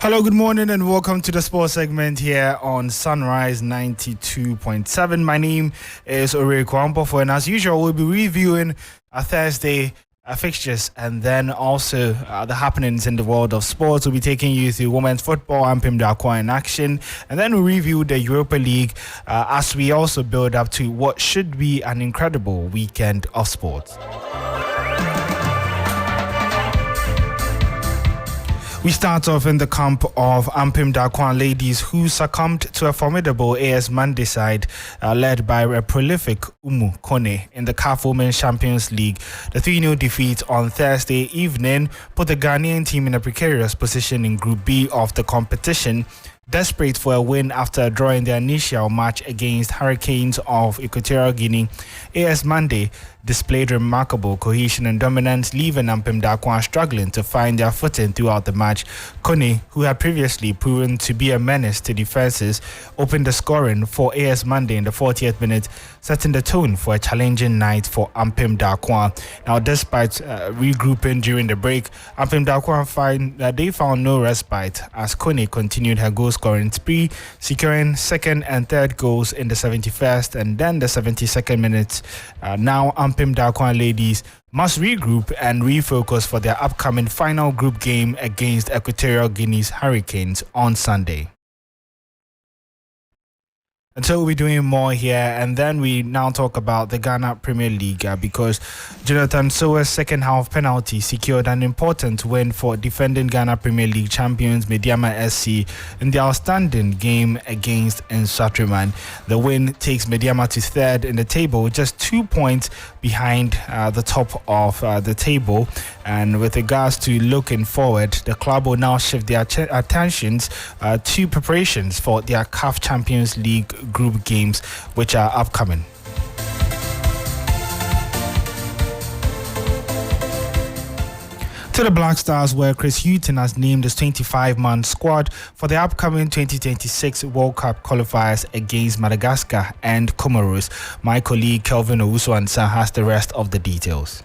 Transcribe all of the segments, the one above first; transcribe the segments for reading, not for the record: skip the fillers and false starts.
Hello, good morning, and welcome to the sports segment here on Sunrise 92.7. My name is Owuraku Ampofo, and as usual, we'll be reviewing a Thursday fixtures and then also the happenings in the world of sports. We'll be taking you through women's football, Ampem Dakwa in action, and then we'll review the Europa League as we also build up to what should be an incredible weekend of sports. We start off in the camp of Ampem Dakwa ladies who succumbed to a formidable AS Monday side led by a prolific Umu Kone in the CAF Women's Champions League. The 3-0 defeat on Thursday evening put the Ghanaian team in a precarious position in Group B of the competition. Desperate for a win after drawing their initial match against Hurricanes of Equatorial Guinea, AS Monday displayed remarkable cohesion and dominance, leaving Ampem Dakwa struggling to find their footing throughout the match. Kone, who had previously proven to be a menace to defenses, opened the scoring for AS Monday in the 40th minute, setting the tone for a challenging night for Ampem Dakwa. Now, despite regrouping during the break, Ampem Dakwa found no respite as Kone continued her goal-scoring spree, securing second and third goals in the 71st and then the 72nd minutes. Now, Ampem Dakwa ladies must regroup and refocus for their upcoming final group game against Equatorial Guinea's Hurricanes on Sunday. And so we'll be doing more here, and then we now talk about the Ghana Premier League because Jonathan Soa's second half penalty secured an important win for defending Ghana Premier League champions Mediama SC in the outstanding game against Nsatreman. The win takes Mediama to third in the table, just 2 points behind the top of the table. And with regards to looking forward, the club will now shift their attentions to preparations for their CAF Champions League group games, which are upcoming. To the Black Stars, where Chris Hughton has named his 25-man squad for the upcoming 2026 World Cup qualifiers against Madagascar and Comoros. My colleague Kelvin Owusu-Ansah has the rest of the details.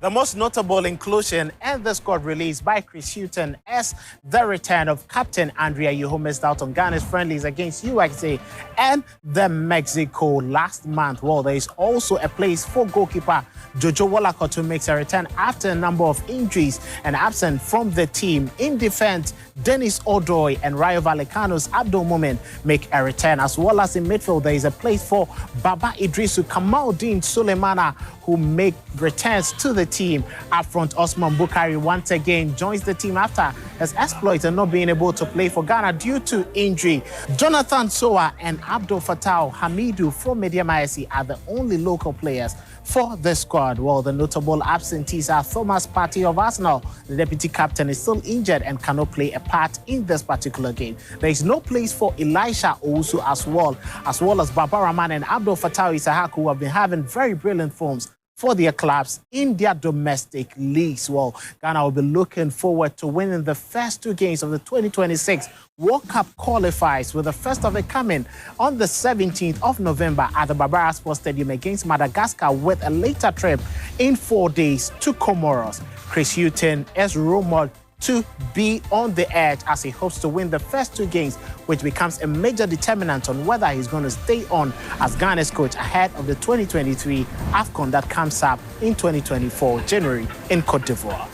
The most notable inclusion and the squad released by Chris Hughton is the return of Captain Andrea Yuho missed out on Ghana's friendlies against USA and the Mexico last month. Well, there is also a place for goalkeeper Jojo Wolacott to make a return after a number of injuries and absent from the team. In defense, Dennis Odoi and Rayo Vallecano's Abdul Mumin make a return, as well as in midfield there is a place for Baba Idrisu, Kamaldeen Sulemana, who make returns to the team. Up front, Osman Bukari once again joins the team after his exploit and not being able to play for Ghana due to injury. Jonathan Soa and Abdul Fattah Hamidu from Mediama SC are the only local players for the squad. Well, the notable absentees are Thomas Partey of Arsenal. The deputy captain is still injured and cannot play a part in this particular game. There is no place for Elisha Owusu as well as Baba Rahman and Abdul Fattah Isahak, who have been having very brilliant forms for their clubs in their domestic leagues. Well, Ghana will be looking forward to winning the first two games of the 2026 World Cup qualifiers, with the first of it coming on the 17th of November at the Barbara Sports Stadium against Madagascar, with a later trip in 4 days to Comoros. Chris Hughton is rumored to be on the edge as he hopes to win the first two games, which becomes a major determinant on whether he's going to stay on as Ghana's coach ahead of the 2023 AFCON that comes up in 2024 January in Cote d'Ivoire.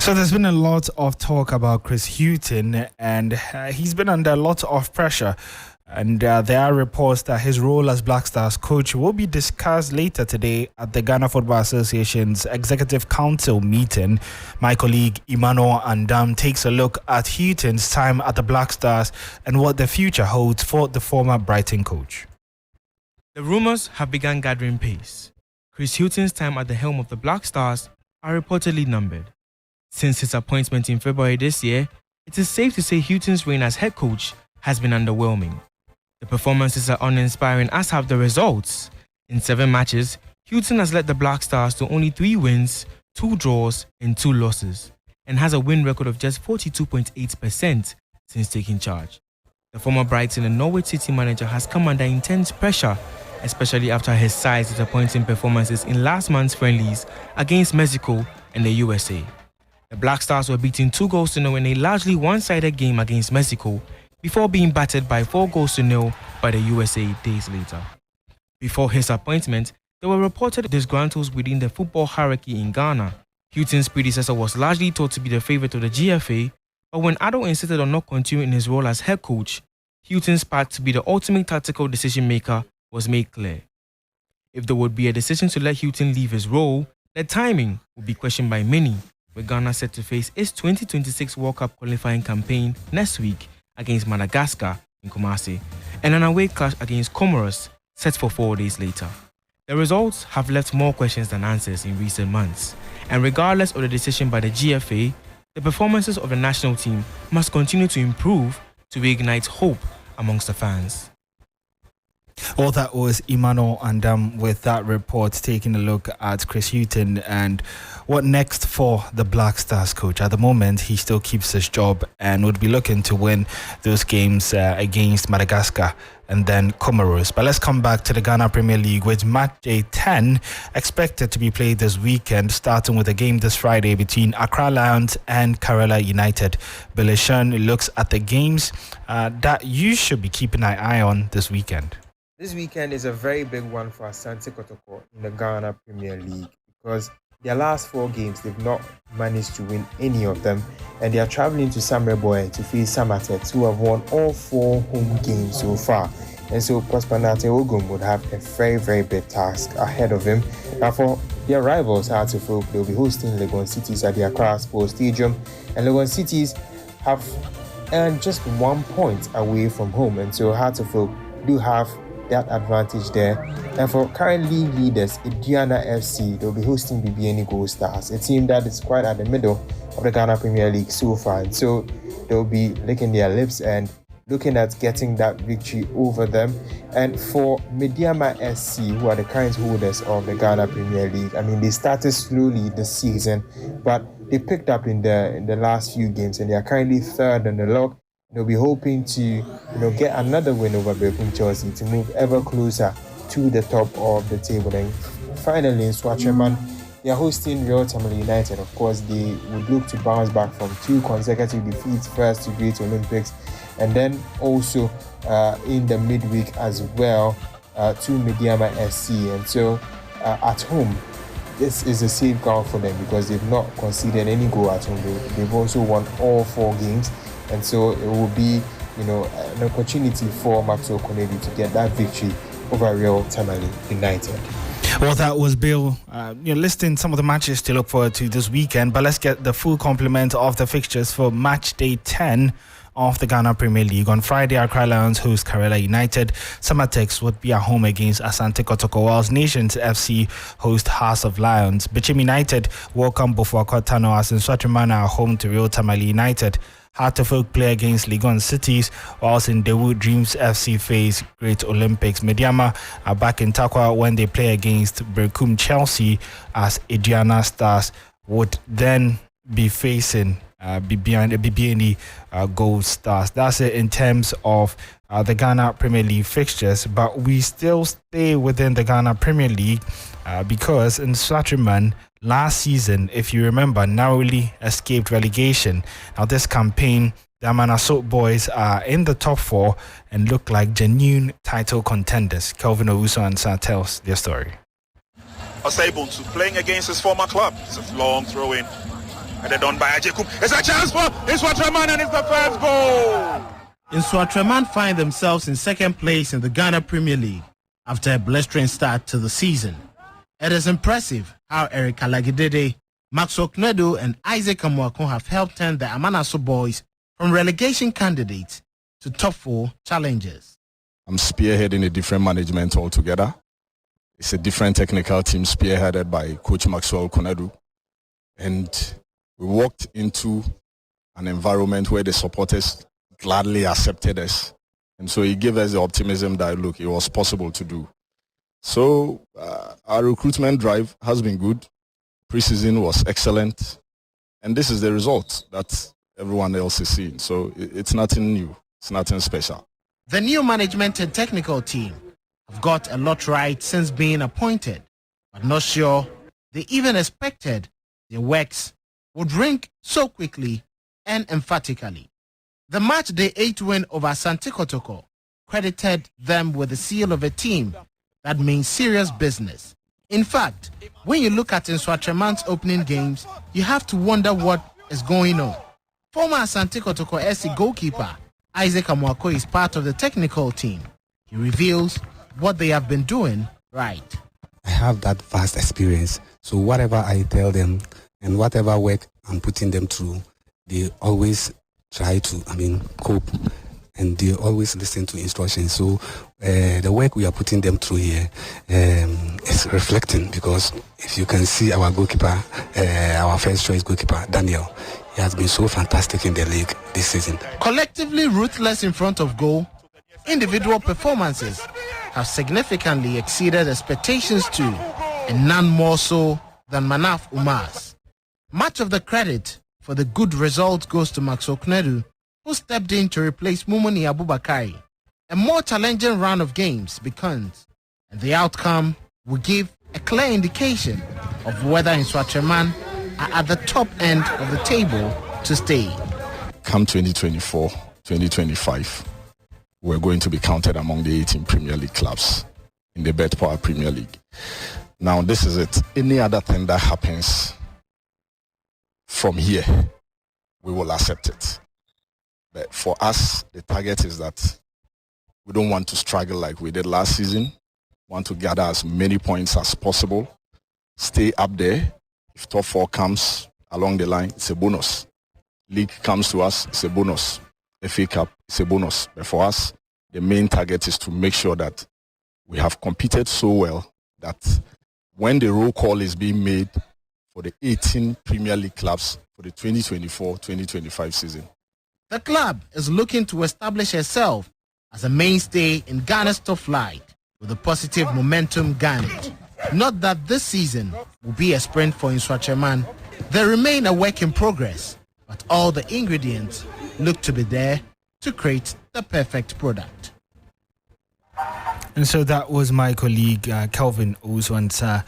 So there's been a lot of talk about Chris Hughton, and he's been under a lot of pressure. And there are reports that his role as Black Stars coach will be discussed later today at the Ghana Football Association's Executive Council meeting. My colleague Emmanuel Andam takes a look at Hughton's time at the Black Stars and what the future holds for the former Brighton coach. The rumours have begun gathering pace. Chris Hughton's time at the helm of the Black Stars are reportedly numbered. Since his appointment in February this year, it is safe to say Hughton's reign as head coach has been underwhelming. The performances are uninspiring, as have the results. In 7 matches, Hughton has led the Black Stars to only 3 wins, 2 draws and 2 losses, and has a win record of just 42.8% since taking charge. The former Brighton and Norwich City manager has come under intense pressure, especially after his side's disappointing performances in last month's friendlies against Mexico and the USA. The Black Stars were beaten 2-0 in a largely one-sided game against Mexico before being battered by 4-0 by the USA days later. Before his appointment, there were reported disgruntles within the football hierarchy in Ghana. Houghton's predecessor was largely thought to be the favourite of the GFA, but when Addo insisted on not continuing in his role as head coach, Houghton's path to be the ultimate tactical decision-maker was made clear. If there would be a decision to let Houghton leave his role, the timing would be questioned by many, with Ghana set to face its 2026 World Cup qualifying campaign next week against Madagascar in Kumasi, and an away clash against Comoros set for 4 days later. The results have left more questions than answers in recent months, and regardless of the decision by the GFA, the performances of the national team must continue to improve to reignite hope amongst the fans. Well, that was Emmanuel Andam with that report, taking a look at Chris Hughton and what next for the Black Stars coach. At the moment, he still keeps his job and would be looking to win those games against Madagascar and then Comoros. But let's come back to the Ghana Premier League, with match day 10 expected to be played this weekend, starting with a game this Friday between Accra Lions and Karela United. Billy Sean looks at the games that you should be keeping an eye on this weekend. This weekend is a very big one for Asante Kotoko in the Ghana Premier League, because their last 4 games, they've not managed to win any of them, and they are travelling to Samreboy to face Samatex, who have won all 4 home games so far. And so Prosperity Ogum would have a very, very big task ahead of him. Now, for their rivals, Heartofok, they'll be hosting Legon Cities at the Accra Sports Stadium, and Legon Cities have earned just 1 point away from home, and so Heartofok do have that advantage there. And for currently leaders, Indiana FC, they'll be hosting BBN Gold Stars, a team that is quite at the middle of the Ghana Premier League so far. And so they'll be licking their lips and looking at getting that victory over them. And for Mediama SC, who are the current holders of the Ghana Premier League, I mean, they started slowly this season, but they picked up in the last few games, and they are currently 3rd on the log. They'll be hoping to, get another win over Bekum Chelsea to move ever closer to the top of the table. And finally, in Swatreman, they are hosting Real Tamale United. Of course, they would look to bounce back from 2 consecutive defeats, first to Great Olympics, and then also in the midweek as well to Mediama SC. And so at home, this is a safe ground for them because they've not conceded any goal at home. They've also won all 4 games. And so it will be, an opportunity for Maxwell Konadu to get that victory over Real Tamale United. Well, that was Bill listing some of the matches to look forward to this weekend. But let's get the full complement of the fixtures for match day 10 of the Ghana Premier League. On Friday, Accra Lions host Karela United. Samatex would be at home against Asante Kotoko, whilst Nations FC host House of Lions. Bichim United welcome Owuraku Ampofo as in Swatreman are home to Real Tamale United. Heartofok play against Legon Cities, whilst in Dawood Dreams FC face Great Olympics. Mediama are back in Takwa when they play against Bekum Chelsea, as Adriana Stars would then be facing BBN Gold Stars. That's it in terms of the Ghana Premier League fixtures, but we still stay within the Ghana Premier League because in Swatreman last season, if you remember, narrowly escaped relegation. Now this campaign, the Amanaso boys are in the top 4 and look like genuine title contenders. Kelvin Owusu and Sa tells their story. Osebuntu playing against his former club. It's a long throw in. And they're done by Ajekum. It's a chance for Nswatreman, and it's the first goal. Nswatreman find themselves in 2nd place in the Ghana Premier League after a blistering start to the season. It is impressive how Eric Alagidede, Maxwell Konadu, and Isaac Amuakon have helped turn the Amanaso boys from relegation candidates to top 4 challengers. I'm spearheading a different management altogether. It's a different technical team spearheaded by Coach Maxwell Konadu. And we walked into an environment where the supporters gladly accepted us. And so it gave us the optimism that, look, it was possible to do. So our recruitment drive has been good. Preseason was excellent. And this is the result that everyone else is seeing. So it's nothing new. It's nothing special. The new management and technical team have got a lot right since being appointed, but not sure they even expected their works would ring so quickly and emphatically. The match day 8 win over Asante Kotoko credited them with the seal of a team that means serious business. In fact, when you look at Nswatraman's opening games, you have to wonder what is going on. Former Asante Kotoko SC goalkeeper Isaac Amuako is part of the technical team. He reveals what they have been doing right. I have that vast experience, so whatever I tell them and whatever work I'm putting them through, they always try to, cope, and they always listen to instructions. So the work we are putting them through here is reflecting, because if you can see our goalkeeper, our first choice goalkeeper, Daniel, he has been so fantastic in the league this season. Collectively ruthless in front of goal, individual performances have significantly exceeded expectations too, and none more so than Manaf Umar's. Much of the credit for the good result goes to Maxwell Knedu, who stepped in to replace Mumuni Abubakari. A more challenging round of games becomes, and the outcome will give a clear indication of whether Nswatraman are at the top end of the table to stay. Come 2024, 2025, we're going to be counted among the 18 Premier League clubs in the Bet Power Premier League. Now, this is it. Any other thing that happens from here, we will accept it. But for us, the target is that we don't want to struggle like we did last season. We want to gather as many points as possible, stay up there. If top 4 comes along the line, it's a bonus. League comes to us, it's a bonus. FA Cup, it's a bonus. But for us, the main target is to make sure that we have competed so well that when the roll call is being made for the 18 Premier League clubs for the 2024-2025 season, the club is looking to establish itself as a mainstay in Ghana's top flight with a positive momentum garnered. Not that this season will be a sprint for Nswatraman. They remain a work in progress, but all the ingredients look to be there to create the perfect product. And so that was my colleague Kelvin Owusu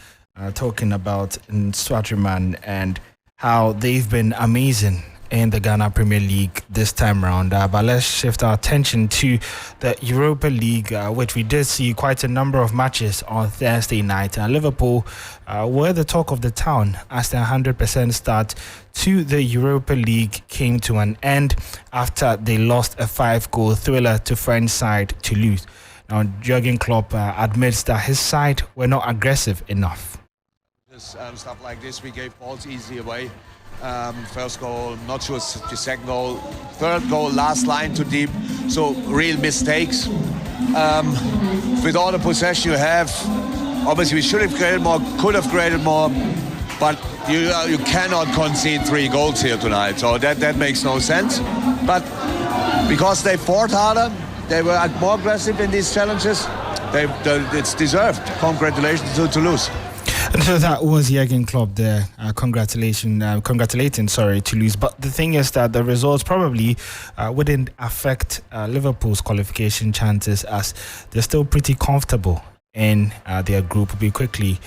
talking about Nswatraman and how they've been amazing in the Ghana Premier League this time around. But let's shift our attention to the Europa League, which we did see quite a number of matches on Thursday night. Liverpool were the talk of the town as their 100% start to the Europa League came to an end after they lost a 5-goal thriller to French side Toulouse. Now, Jurgen Klopp admits that his side were not aggressive enough. Stuff like this, we gave balls easy away. First goal, not sure the second goal, third goal, last line too deep. So real mistakes. With all the possession you have, obviously we should have created more, could have created more, but you cannot concede 3 goals here tonight. So that makes no sense. But because they fought harder, they were more aggressive in these challenges. It's deserved. Congratulations to Toulouse. And so that was Jurgen Klopp there, congratulating Toulouse. But the thing is that the results probably wouldn't affect Liverpool's qualification chances, as they're still pretty comfortable in their group. We'll be quickly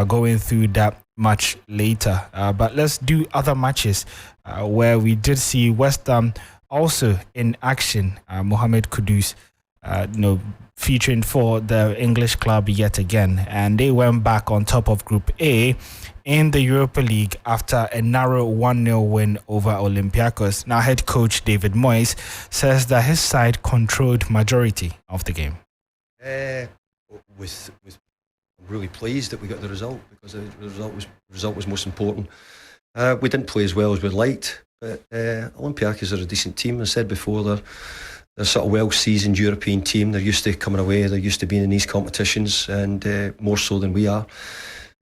going through that much later. But let's do other matches where we did see West Ham also in action. Mohamed Kudus, featuring for the English club yet again, and they went back on top of Group A in the Europa League after a narrow 1-0 win over Olympiacos. Now, head coach David Moyes says that his side controlled majority of the game. Was really pleased that we got the result, because the result was most important. We didn't play as well as we'd liked, but Olympiacos are a decent team. As I said before, they're sort of well-seasoned European team. They're used to coming away. They're used to being in these competitions, and more so than we are.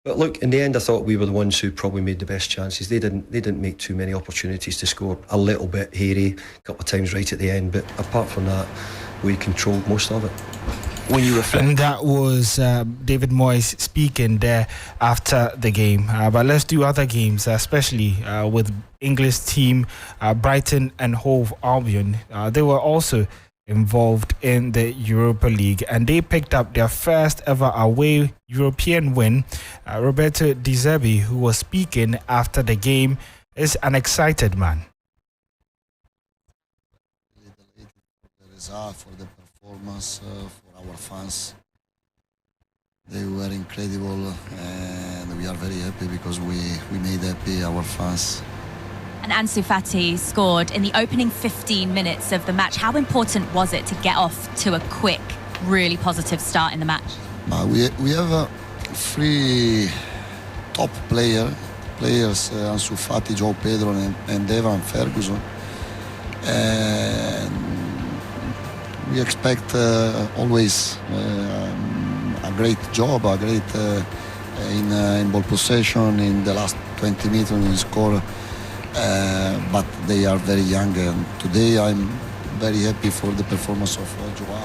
But look, in the end, I thought we were the ones who probably made the best chances. They didn't make too many opportunities to score. A little bit hairy, a couple of times right at the end. But apart from that, we controlled most of it. When you reflect, and that was David Moyes speaking there after the game. But let's do other games, especially with English team Brighton and Hove Albion. They were also involved in the Europa League, and they picked up their first ever away European win. Roberto De Zerbi, who was speaking after the game, is an excited man. The result, for the performance, for our fans. They were incredible, and we are very happy because we made happy our fans. And Ansu Fati scored in the opening 15 minutes of the match. How important was it to get off to a quick, really positive start in the match? We have 3 top players, Ansu Fati, João Pedro, and Evan Ferguson. And we expect always a great job, a great in ball possession in the last 20 minutes in score. But they are very young, and today I'm very happy for the performance of João.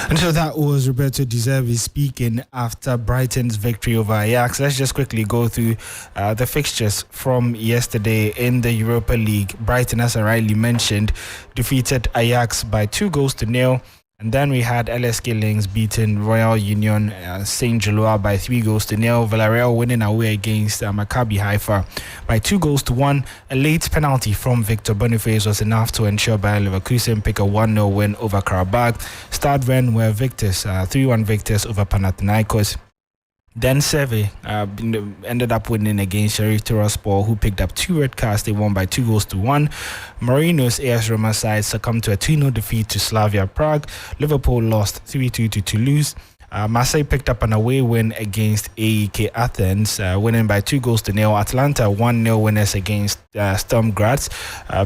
And so that was Roberto De Zerbi speaking after Brighton's victory over Ajax. Let's just quickly go through the fixtures from yesterday in the Europa League. Brighton, as I rightly mentioned, defeated Ajax by 2-0. And then we had LSK Links beating Royal Union Saint Gilloise by 3-0. Villarreal winning away against Maccabi Haifa by 2-1. A late penalty from Victor Boniface was enough to ensure Bayer Leverkusen pick a 1-0 win over Karabakh. Stade Rennes were victors, 3-1 victors over Panathinaikos. Then Seve ended up winning against Sheriff Tiraspol, who picked up 2 red cards. They won by 2-1. Marino's AS Roma side succumbed to a 2-0 defeat to Slavia Prague. Liverpool lost 3-2 to Toulouse. Marseille picked up an away win against AEK Athens, winning by 2-0. Atlanta 1-0 winners against Sturm Graz.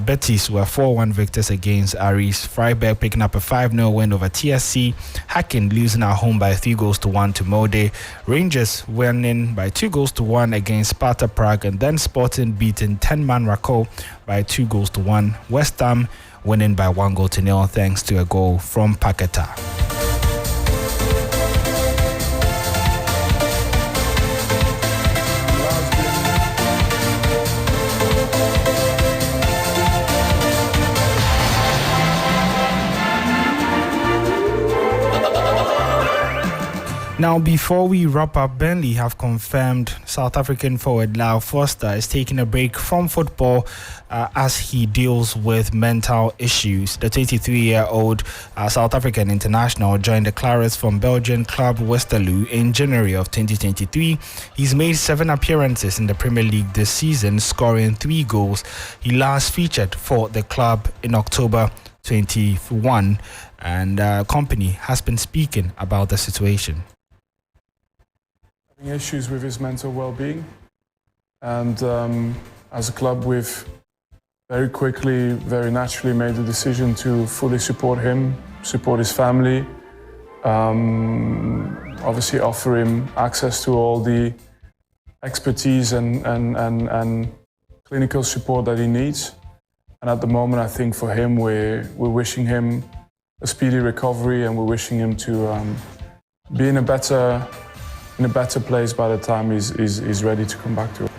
Betis were 4-1 victors against Aris. Freiburg picking up a 5-0 win over TSC. Hacken losing at home by 3-1 to Molde. Rangers winning by 2-1 against Sparta Prague, and then Sporting beating 10-man Rakow by 2-1. West Ham winning by 1-0 thanks to a goal from Paqueta. Now, before we wrap up, Burnley have confirmed South African forward Lyle Foster is taking a break from football as he deals with mental issues. The 23-year-old South African international joined the Clarets from Belgian club Westerlo in January of 2023. He's made 7 appearances in the Premier League this season, scoring 3 goals. He last featured for the club in October 21, and company has been speaking about the situation. Issues with his mental well-being, and as a club we've very quickly, very naturally made the decision to fully support him, support his family, obviously offer him access to all the expertise and clinical support that he needs. And at the moment, I think for him, we're wishing him a speedy recovery, and we're wishing him to be in a better place by the time he's ready to come back to it.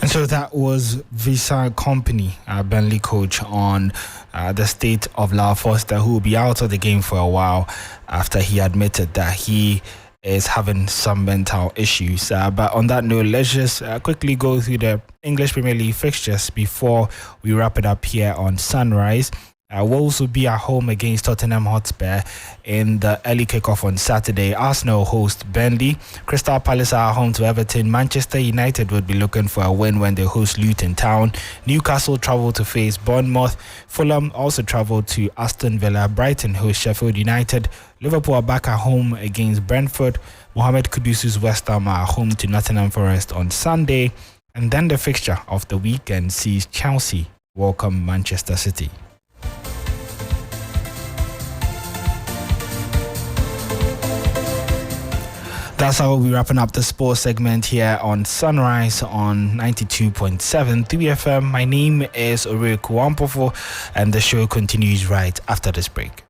And so that was Visa Company, Burnley coach, on the state of Lyle Foster, who will be out of the game for a while after he admitted that he is having some mental issues. But on that note, let's just quickly go through the English Premier League fixtures before we wrap it up here on Sunrise. Wolves will be at home against Tottenham Hotspur in the early kickoff on Saturday. Arsenal host Burnley. Crystal Palace are at home to Everton. Manchester United would be looking for a win when they host Luton Town. Newcastle travel to face Bournemouth. Fulham also travel to Aston Villa. Brighton host Sheffield United. Liverpool are back at home against Brentford. Mohamed Kudus's West Ham are at home to Nottingham Forest on Sunday. And then the fixture of the weekend sees Chelsea welcome Manchester City. That's how we'll be wrapping up the sports segment here on Sunrise on 92.7 3FM. My name is Owuraku Ampofo, and the show continues right after this break.